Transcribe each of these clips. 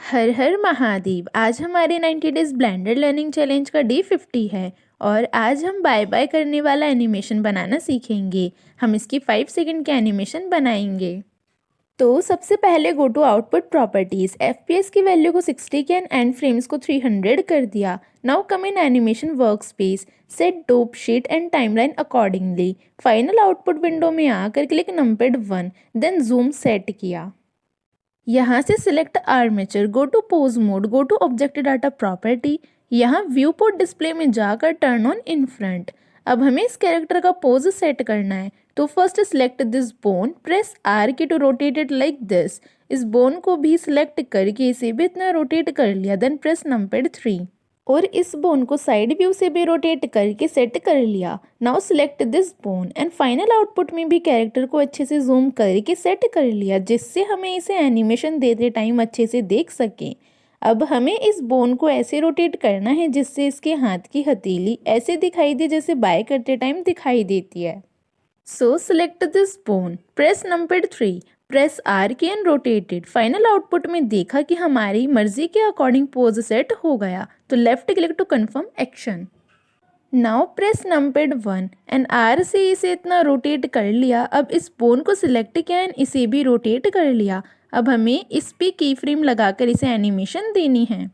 हर हर महादेव। आज हमारे 90 days blender learning challenge का डे 50 है और आज हम बाय बाय करने वाला एनिमेशन बनाना सीखेंगे। हम इसकी 5 सेकंड के एनिमेशन बनाएंगे। तो सबसे पहले go to output properties. FPS की वैल्यू को 60 के एंड फ्रेम्स को 300 कर दिया। Now come in animation work space, set dope sheet and timeline accordingly. Final output window में आकर click number 1, then zoom set किया। यहाँ से select armature, go to pose mode, go to object data property. यहाँ viewport display में जाकर turn on in front. अब हमें इस कैरेक्टर का पोज सेट करना है, तो first select this bone, press R key to rotate it like this. इस बोन को भी सिलेक्ट करके इसे भी इतना रोटेट कर लिया, देन प्रेस नंबर 3 और इस बोन को साइड व्यू से भी रोटेट करके सेट कर लिया। Now select this bone and final output में भी कैरेक्टर को अच्छे से जूम करके सेट कर लिया, जिससे हमें इसे एनिमेशन देते टाइम अच्छे से देख सकें। अब हमें इस बोन को ऐसे रोटेट करना है जिससे इसके हाथ की हथेली ऐसे दिखाई दे जैसे बाय करते टाइम दिखाई देती है। So select this bone, press number 3, press R key and rotated. Final output में देखा कि हमारी मर्जी के अकॉर्डिंग पोज सेट हो गया, तो left click to confirm action. Now press number 1 and R से इसे इतना रोटेट कर लिया। अब इस बोन को सिलेक्ट किया एंड इसे भी रोटेट कर लिया। अब हमें इस पे की फ्रेम लगाकर इसे एनिमेशन देनी है।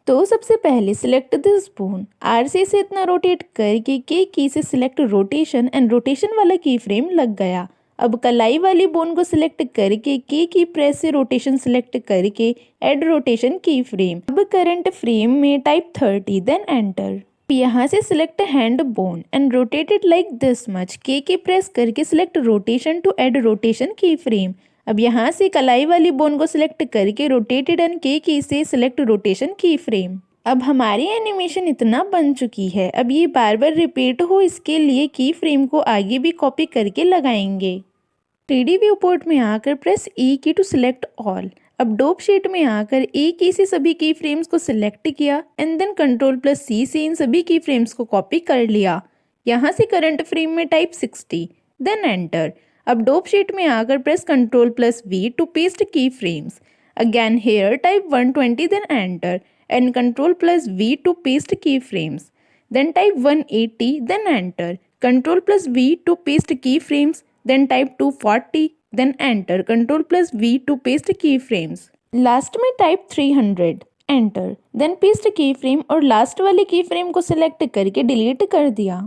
तो सबसे पहले सिलेक्ट दिस बोन, आर से इसे इतना रोटेट करके के की से सिलेक्ट रोटेशन एंड रोटेशन वाला की फ्रेम लग गया। अब कलाई वाली बोन को सिलेक्ट करके के की प्रेस से रोटेशन सिलेक्ट करके ऐड रोटेशन की फ्रेम। अब करंट फ्रेम में टाइप 30, देन एंटर। यहाँ से select hand bone and rotate it like this much. K key press करके select rotation to add rotation key frame. अब यहाँ से कलाई वाली बोन को सिलेक्ट करके रोटेटेड एंड के की से सिलेक्ट रोटेशन की फ्रेम। अब हमारी एनिमेशन इतना बन चुकी है। अब ये बार बार रिपीट हो, इसके लिए की फ्रेम को आगे भी कॉपी करके लगाएंगे। 3D व्यू पोर्ट में आकर प्रेस ई की टू सिलेक्ट ऑल। अब डोप शीट में आकर ई की से सभी की फ्रेम्स को सिलेक्ट किया एंड देन Ctrl+C से इन सभी की फ्रेम्स को कॉपी कर लिया। यहाँ से करंट फ्रेम में टाइप 60, देन एंटर। अब डोप शीट में आकर press Ctrl+V to paste key frames. Again here type 120, then enter and Ctrl+V to paste key frames. Then type 180, then enter. Ctrl+V to paste keyframes, then type 240, then enter. Ctrl+V to paste keyframes. Last में type 300, enter, then paste की frame और last वाले की frame को select करके delete कर दिया।